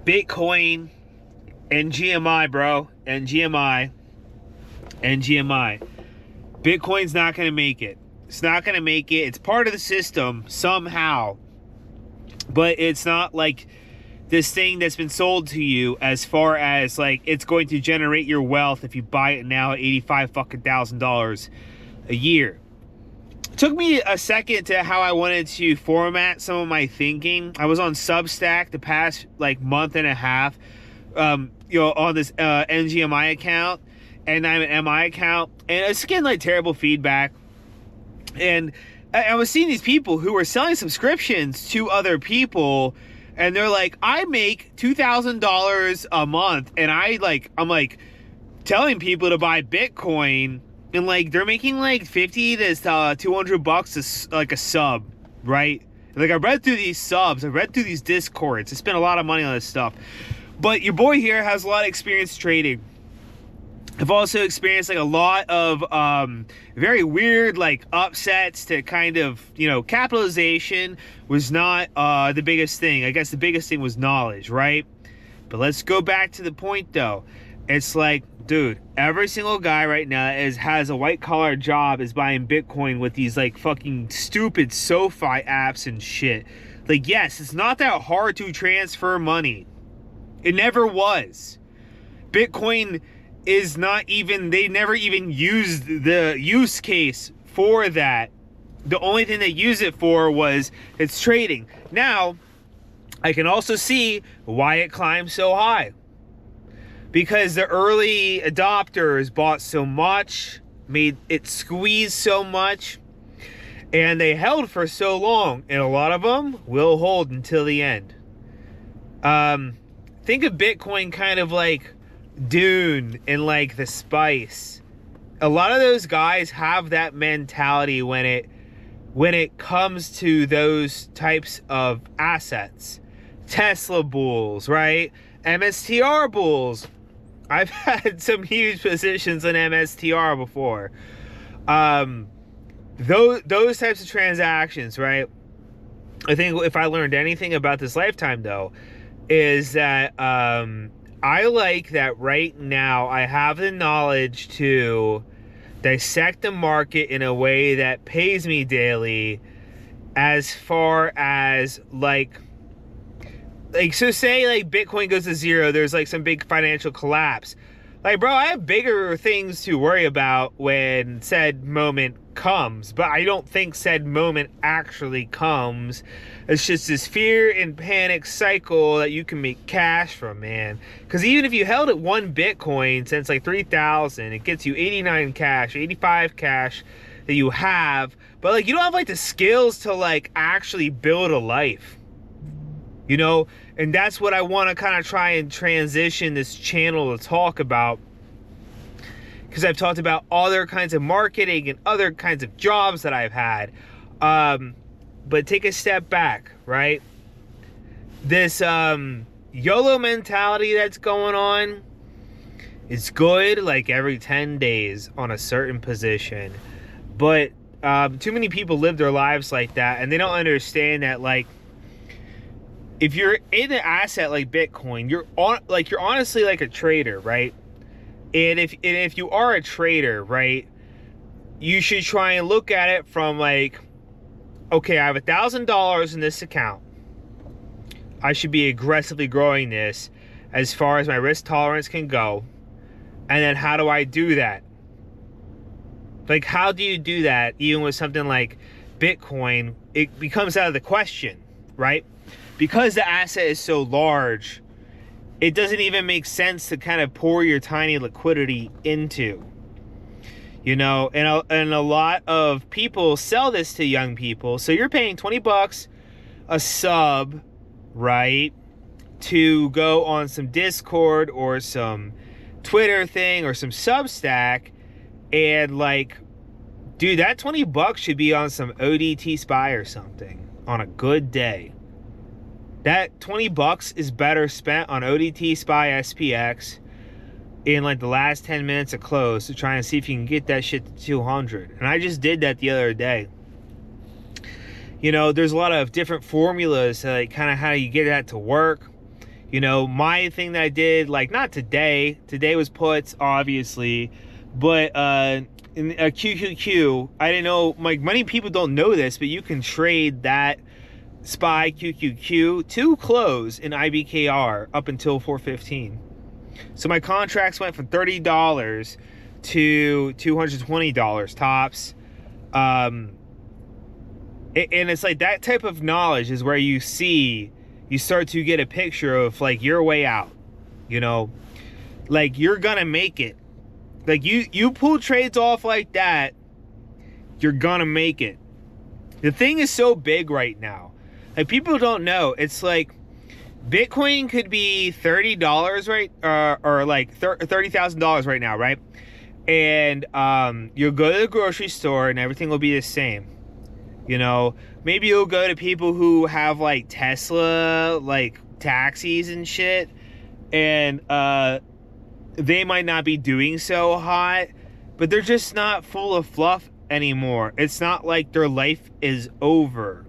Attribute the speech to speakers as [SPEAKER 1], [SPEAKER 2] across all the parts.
[SPEAKER 1] Bitcoin, NGMI, bro. NGMI. Bitcoin's not going to make it. It's not going to make it. It's part of the system somehow. But it's not like this thing that's been sold to you as far as like it's going to generate your wealth if you buy it now at $85,000 a year. It took me a second to how I wanted to format some of my thinking. I was on Substack the past like month and a half, on this NGMI account, and I'm an MI account, and it's getting like terrible feedback. And I was seeing these people who were selling subscriptions to other people, and they're like, I make $2,000 a month, and I'm like telling people to buy Bitcoin, and like they're making like 50 to $200 like a sub, right? Like I read through these subs, I read through these discords, I spent a lot of money on this stuff. But your boy here has a lot of experience trading. I've also experienced like a lot of very weird like upsets to kind of, capitalization was not the biggest thing. I guess the biggest thing was knowledge, right? But let's go back to the point though. It's like, dude, every single guy right now has a white collar job is buying Bitcoin with these like fucking stupid SoFi apps and shit. Like, yes, it's not that hard to transfer money. It never was. Bitcoin is not even, they never even used the use case for that. The only thing they used it for was its trading. Now, I can also see why it climbed so high. Because the early adopters bought so much, made it squeeze so much, and they held for so long, and a lot of them will hold until the end. Think of Bitcoin kind of like Dune and like the Spice. A lot of those guys have that mentality when it comes to those types of assets. Tesla bulls, right? MSTR bulls. I've had some huge positions in MSTR before. Those types of transactions, right? I think if I learned anything about this lifetime, though, is that I like that right now I have the knowledge to dissect the market in a way that pays me daily, as far as like so say like Bitcoin goes to zero, there's like some big financial collapse. Like, bro, I have bigger things to worry about when said moment comes, but I don't think said moment actually comes. It's just this fear and panic cycle that you can make cash from, man. Because even if you held it one Bitcoin since like 3,000, it gets you 89 cash, 85 cash that you have, but like you don't have like the skills to like actually build a life. And that's what I want to kind of try and transition this channel to talk about. Because I've talked about other kinds of marketing and other kinds of jobs that I've had. But take a step back, right? This YOLO mentality that's going on is good like every 10 days on a certain position. But too many people live their lives like that, and they don't understand that, like, if you're in an asset like Bitcoin, you're honestly like a trader, right? And if you are a trader, right, you should try and look at it from like, okay, I have $1,000 in this account. I should be aggressively growing this as far as my risk tolerance can go. And then how do I do that? Like, how do you do that even with something like Bitcoin? It becomes out of the question, right? Because the asset is so large, it doesn't even make sense to kind of pour your tiny liquidity into. And a lot of people sell this to young people. So you're paying $20 a sub, right, to go on some Discord or some Twitter thing or some Substack, and like, dude, that $20 should be on some ODT Spy or something on a good day. That $20 is better spent on ODT Spy SPX in like the last 10 minutes of close to try and see if you can get that shit to 200. And I just did that the other day. There's a lot of different formulas, like kind of how you get that to work. You know, my thing that I did, like, not today. Today was puts, obviously, but in a QQQ, I didn't know. Like, many people don't know this, but you can trade that SPY QQQ to close in IBKR up until 415. So my contracts went from $30 to $220 tops. And it's like that type of knowledge is where you start to get a picture of like your way out, you know, like you're gonna make it. Like you pull trades off like that, you're gonna make it. The thing is so big right now. Like, people don't know. It's like Bitcoin could be $30, right? Or like $30,000 right now, right? And you'll go to the grocery store and everything will be the same. You know, maybe you'll go to people who have like Tesla, like taxis and shit, and they might not be doing so hot, but they're just not full of fluff anymore. It's not like their life is over.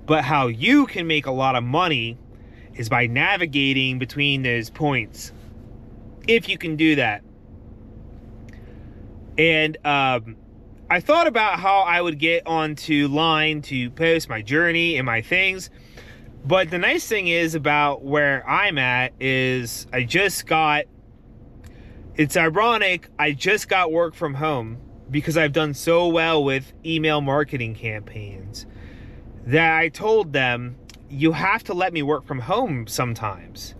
[SPEAKER 1] But how you can make a lot of money is by navigating between those points, if you can do that. And I thought about how I would get onto line to post my journey and my things. But the nice thing is about where I'm at is it's ironic, I just got work from home because I've done so well with email marketing campaigns that I told them, you have to let me work from home sometimes.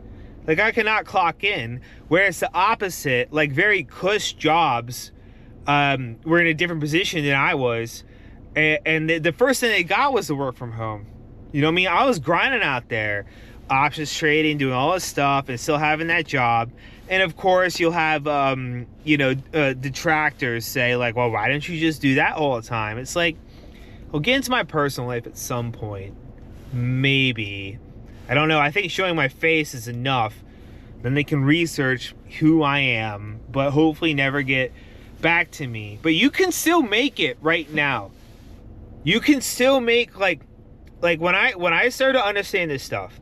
[SPEAKER 1] Like, I cannot clock in. Whereas the opposite, like very cush jobs, were in a different position than I was. And the first thing they got was the work from home. You know what I mean? I was grinding out there, options trading, doing all this stuff, and still having that job. And of course, you'll have, detractors say, like, well, why don't you just do that all the time? It's like, we'll get into my personal life at some point. Maybe. I don't know. I think showing my face is enough. Then they can research who I am, but hopefully never get back to me. But you can still make it right now. You can still make, like when I started to understand this stuff,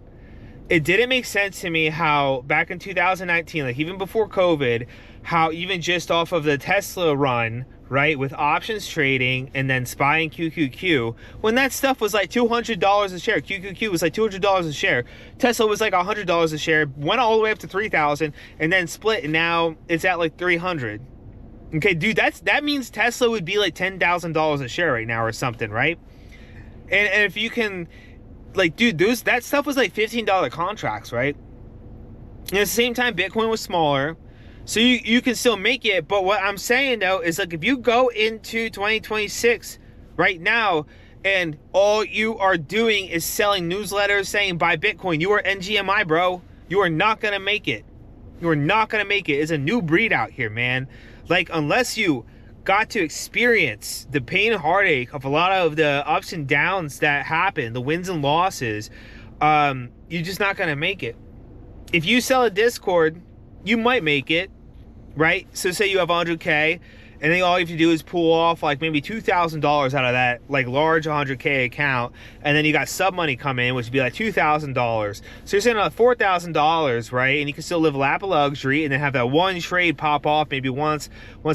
[SPEAKER 1] it didn't make sense to me how back in 2019, like even before COVID, how even just off of the Tesla run, right, with options trading and then SPY and QQQ, when that stuff was like $200 a share, QQQ was like $200 a share, Tesla was like $100 a share, went all the way up to 3,000 and then split, and now it's at like 300. Okay, dude, that means Tesla would be like $10,000 a share right now or something, right? And if you can, like, dude, that stuff was like $15 contracts, right? And at the same time, Bitcoin was smaller. So you can still make it. But what I'm saying, though, is like if you go into 2026 right now and all you are doing is selling newsletters saying buy Bitcoin, you are NGMI, bro. You are not going to make it. You are not going to make it. It's a new breed out here, man. Like, unless you got to experience the pain and heartache of a lot of the ups and downs that happen, the wins and losses, you're just not going to make it. If you sell a Discord, you might make it, right? So say you have 100K, and then all you have to do is pull off like maybe $2,000 out of that like large 100K account, and then you got sub money come in, which would be like $2,000. So you're saying like $4,000, right? And you can still live a lap of luxury, and then have that one trade pop off maybe once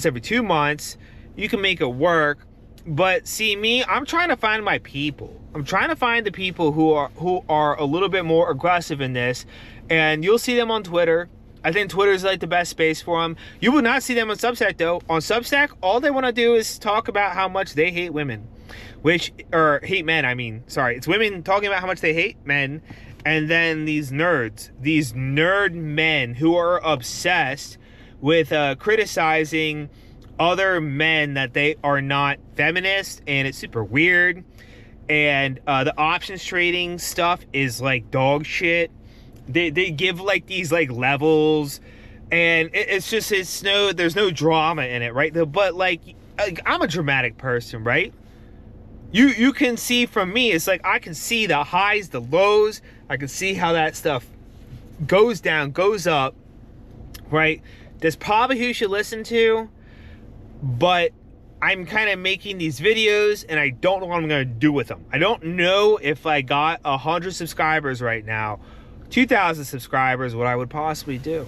[SPEAKER 1] every 2 months. You can make it work. But see, me, I'm trying to find my people. I'm trying to find the people who are a little bit more aggressive in this, and you'll see them on Twitter. I think Twitter is like the best space for them. You will not see them on Substack, though. On Substack, all they want to do is talk about how much they hate women, or hate men. I mean, sorry, it's women talking about how much they hate men, and then these nerd men who are obsessed with criticizing other men that they are not feminist, and it's super weird. And the options trading stuff is like dog shit. They give like these like levels, and there's no drama in it, right? But like I'm a dramatic person, right? You can see from me, it's like I can see the highs, the lows. I can see how that stuff goes down, goes up, right? That's probably who you should listen to, but I'm kind of making these videos and I don't know what I'm going to do with them. I don't know if I got 100 subscribers right now 2,000 subscribers, what I would possibly do.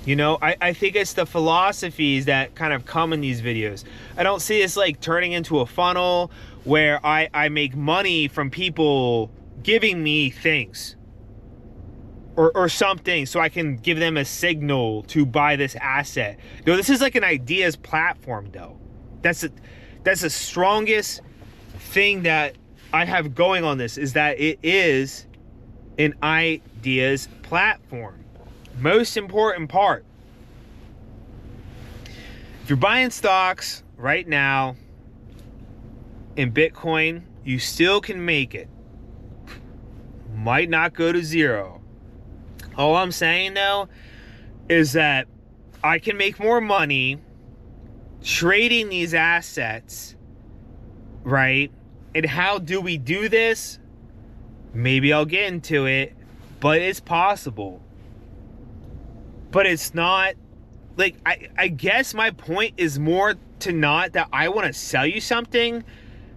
[SPEAKER 1] You know, I think it's the philosophies that kind of come in these videos. I don't see this like turning into a funnel where I make money from people giving me things or something so I can give them a signal to buy this asset. No, this is like an ideas platform though. That's the strongest thing that I have going on this, is that it is an ideas platform. Most important part. If you're buying stocks right now in Bitcoin, you still can make it. Might not go to zero. All I'm saying though is that I can make more money trading these assets, right? And how do we do this? Maybe I'll get into it, but it's possible. But it's not, like, I guess my point is more to not that I want to sell you something,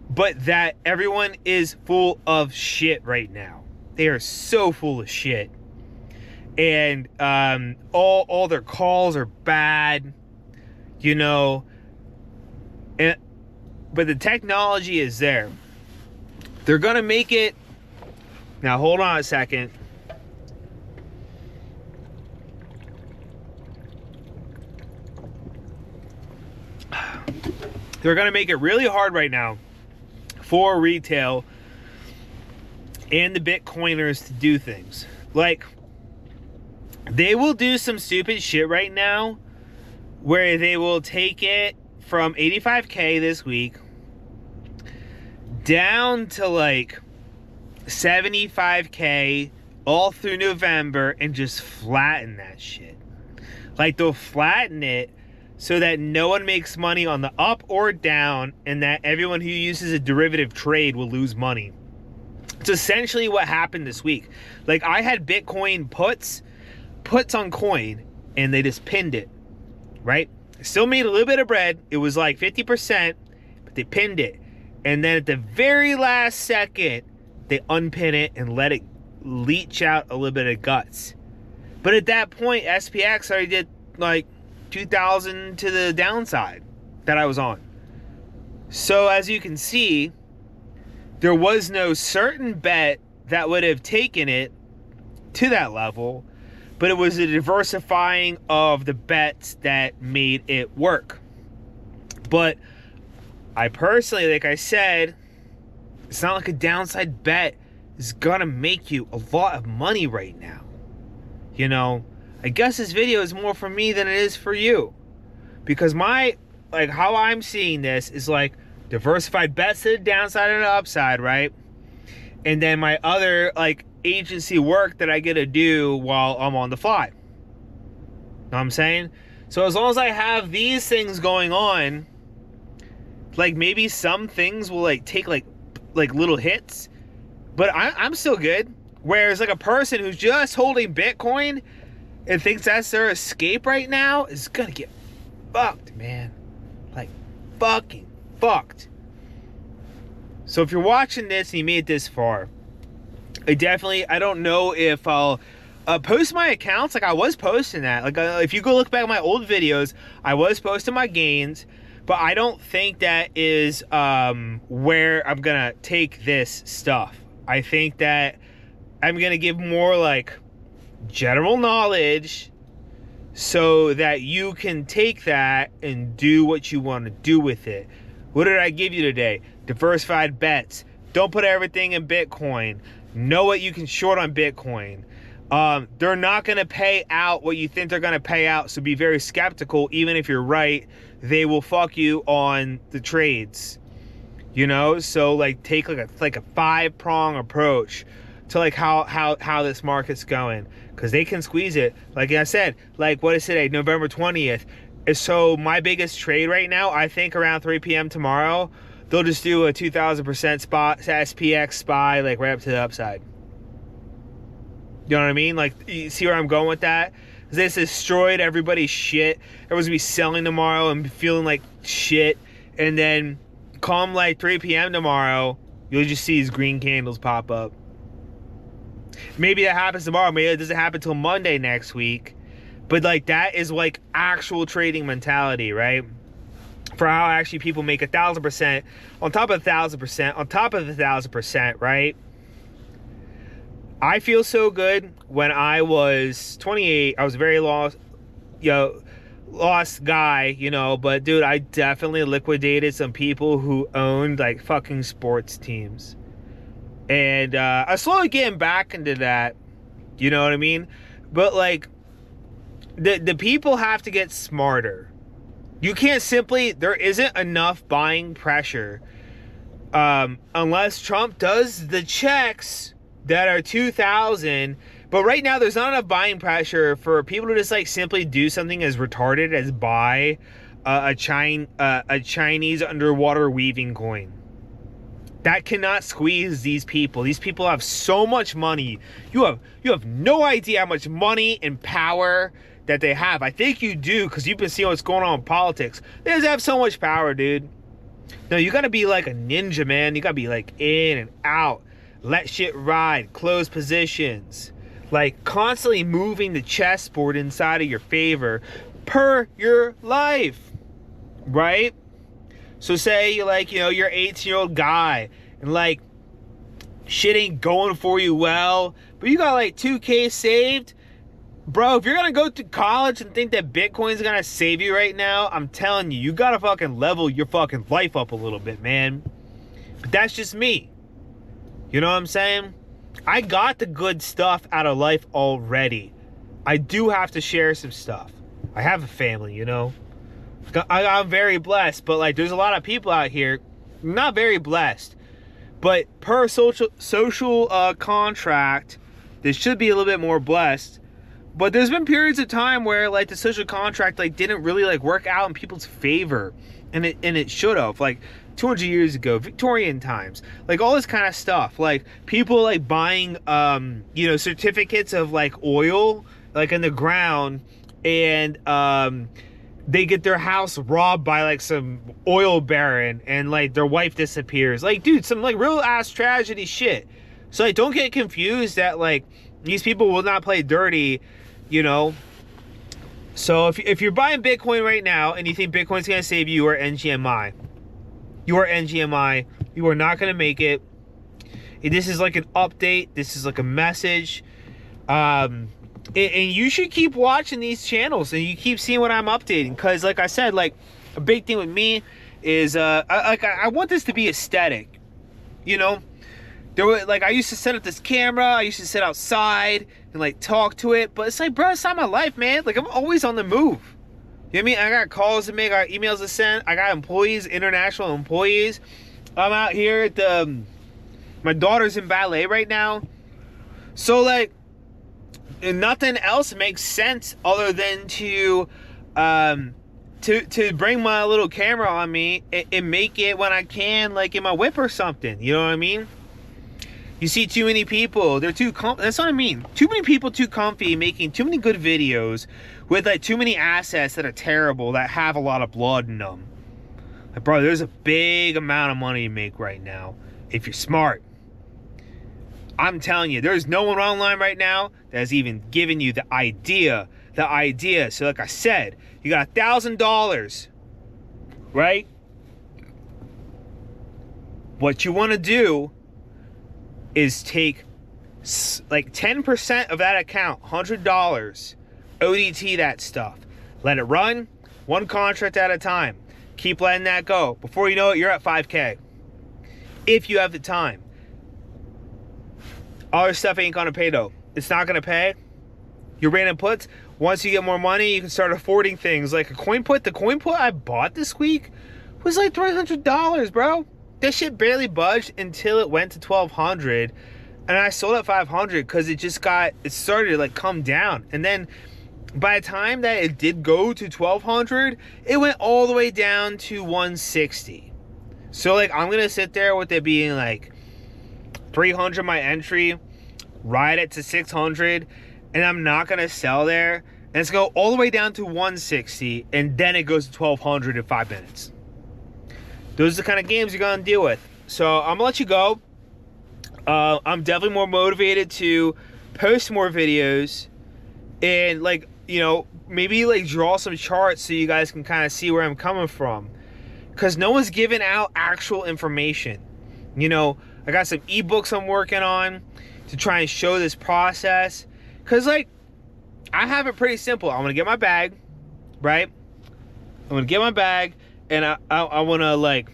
[SPEAKER 1] but that everyone is full of shit right now. They are so full of shit. And all their calls are bad, you know. But the technology is there. They're going to make it. Now, hold on a second. They're going to make it really hard right now for retail and the Bitcoiners to do things. Like, they will do some stupid shit right now where they will take it from 85K this week down to like 75K all through November and just flatten that shit. Like, they'll flatten it so that no one makes money on the up or down, and that everyone who uses a derivative trade will lose money. It's essentially what happened this week. Like, I had Bitcoin puts on coin, and they just pinned it, right? Still made a little bit of bread. It was like 50%, but they pinned it. And then at the very last second, they unpin it and let it leach out a little bit of guts. But at that point, SPX already did like 2,000 to the downside that I was on. So as you can see, there was no certain bet that would have taken it to that level, but it was a diversifying of the bets that made it work. But I personally, like I said, it's not like a downside bet is gonna make you a lot of money right now. You know, I guess this video is more for me than it is for you, because how I'm seeing this is like diversified bets to the downside and the upside, right? And then my other like agency work that I get to do while I'm on the fly. Know what I'm saying? So as long as I have these things going on, like maybe some things will like take like little hits, but I'm still good. Whereas like a person who's just holding Bitcoin and thinks that's their escape right now is gonna get fucked, man. Like, fucking fucked. So if you're watching this and you made it this far, I don't know if I'll post my accounts. Like, I was posting that. Like, if you go look back at my old videos, I was posting my gains, but I don't think that is where I'm gonna take this stuff. I think that I'm gonna give more like general knowledge so that you can take that and do what you want to do with it. What did I give you today? Diversified bets. Don't put everything in Bitcoin. Know what you can short on Bitcoin. They're not going to pay out what you think they're going to pay out, so be very skeptical. Even if you're right, they will fuck you on the trades. You know, so like take like a 5-prong approach to like how this market's going, because they can squeeze it. Like I said, like what is today, November 20th. So my biggest trade right now, I think around 3 p.m. tomorrow, they'll just do a 2,000% spot SPX SPY, like right up to the upside. You know what I mean? Like, you see where I'm going with that? This destroyed everybody's shit. Everyone's gonna be selling tomorrow and feeling like shit, and then come like 3 p.m. tomorrow, you'll just see these green candles pop up. Maybe that happens tomorrow. Maybe it doesn't happen till Monday next week. But like that is like actual trading mentality, right? For how actually people make 1,000% on top of 1,000% on top of 1,000%, right? I feel so good. When I was 28, I was very lost guy, but dude, I definitely liquidated some people who owned like fucking sports teams. And I'm slowly getting back into that. You know what I mean? But like the people have to get smarter. You can't simply, there isn't enough buying pressure unless Trump does the checks that are 2,000. But right now there's not enough buying pressure for people to just like simply do something as retarded as buy a Chinese underwater weaving coin. That cannot squeeze these people. These people have so much money. You have no idea how much money and power that they have. I think you do, because you've been seeing what's going on in politics. They just have so much power, dude. No, you gotta be like a ninja, man. You gotta be like in and out. Let shit ride. Close positions. Like constantly moving the chessboard inside of your favor per your life. Right? So say you're like, you're an 18-year-old guy and like shit ain't going for you well, but you got like 2K saved. Bro, if you're gonna go to college and think that Bitcoin's gonna save you right now, I'm telling you, you gotta fucking level your fucking life up a little bit, man. But that's just me. You know what I'm saying? I got the good stuff out of life already. I do have to share some stuff. I have a family, I'm very blessed, but like there's a lot of people out here not very blessed. But per social contract, they should be a little bit more blessed. But there's been periods of time where like the social contract like didn't really like work out in people's favor, and it should have, like 200 years ago, Victorian times, like all this kind of stuff, like people like buying certificates of like oil like in the ground, and they get their house robbed by like some oil baron, and like their wife disappears. Like, dude, some like real ass tragedy shit. So like don't get confused that like these people will not play dirty. So if you're buying Bitcoin right now and you think Bitcoin's gonna save you, you are NGMI. You are NGMI. You are not gonna make it. This is like an update. This is like a message. And you should keep watching these channels and you keep seeing what I'm updating, because like I said, like a big thing with me is I want this to be aesthetic. There were like, I used to set up this camera, I used to sit outside and like talk to it, but it's like, bro, it's not my life, man. Like I'm always on the move. You know what I mean? I got calls to make, I got emails to send, I got employees, international employees. I'm out here at my daughter's in ballet right now. So like, and nothing else makes sense other than to bring my little camera on me and make it when I can, like in my whip or something. You know what I mean? You see too many people, they're too comfy. That's what I mean. Too many people too comfy making too many good videos with like too many assets that are terrible, that have a lot of blood in them. Like, bro, there's a big amount of money to make right now if you're smart. I'm telling you, there's no one online right now that's even giving you the idea. So like I said, you got $1,000, right? What you want to do is take like 10% of that account, $100, ODT that stuff. Let it run, one contract at a time. Keep letting that go. Before you know it, you're at 5K. If you have the time. All this stuff ain't gonna pay though. It's not gonna pay. Your random puts, once you get more money, you can start affording things like a coin put. The coin put I bought this week was like $300, bro. This shit barely budged until it went to 1,200, and I sold at 500 because it started to like come down. And then by the time that it did go to 1,200, it went all the way down to 160. So like I'm gonna sit there with it being like 300 my entry, ride it to 600, and I'm not gonna sell there. And it's gonna go all the way down to 160, and then it goes to 1,200 in 5 minutes. Those are the kind of games you're gonna deal with. So I'm gonna let you go. I'm definitely more motivated to post more videos and, like, you know, maybe like draw some charts so you guys can kind of see where I'm coming from. Because no one's giving out actual information. You know, I got some ebooks I'm working on to try and show this process. Because, like, I have it pretty simple. I'm going to get my bag, right? I'm going to get my bag, and I want to, like,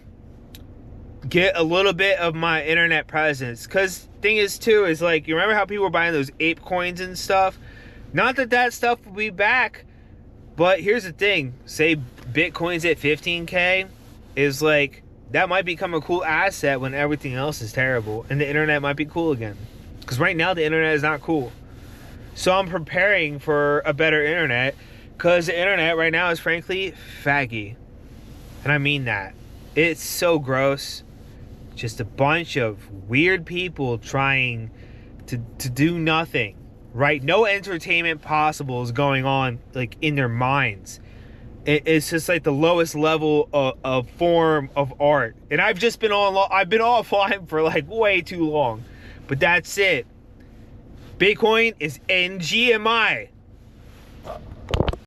[SPEAKER 1] get a little bit of my internet presence. Because thing is, too, is, like, you remember how people were buying those ape coins and stuff? Not that that stuff will be back, but here's the thing. Say Bitcoin's at 15K, is like, that might become a cool asset when everything else is terrible, and the internet might be cool again. Because right now the internet is not cool. So I'm preparing for a better internet, because the internet right now is frankly faggy. And I mean that. It's so gross. Just a bunch of weird people trying to do nothing, right? No entertainment possible is going on, like, in their minds. It's just like the lowest level of form of art. And I've just been I've been offline for like way too long. But that's it. Bitcoin is NGMI.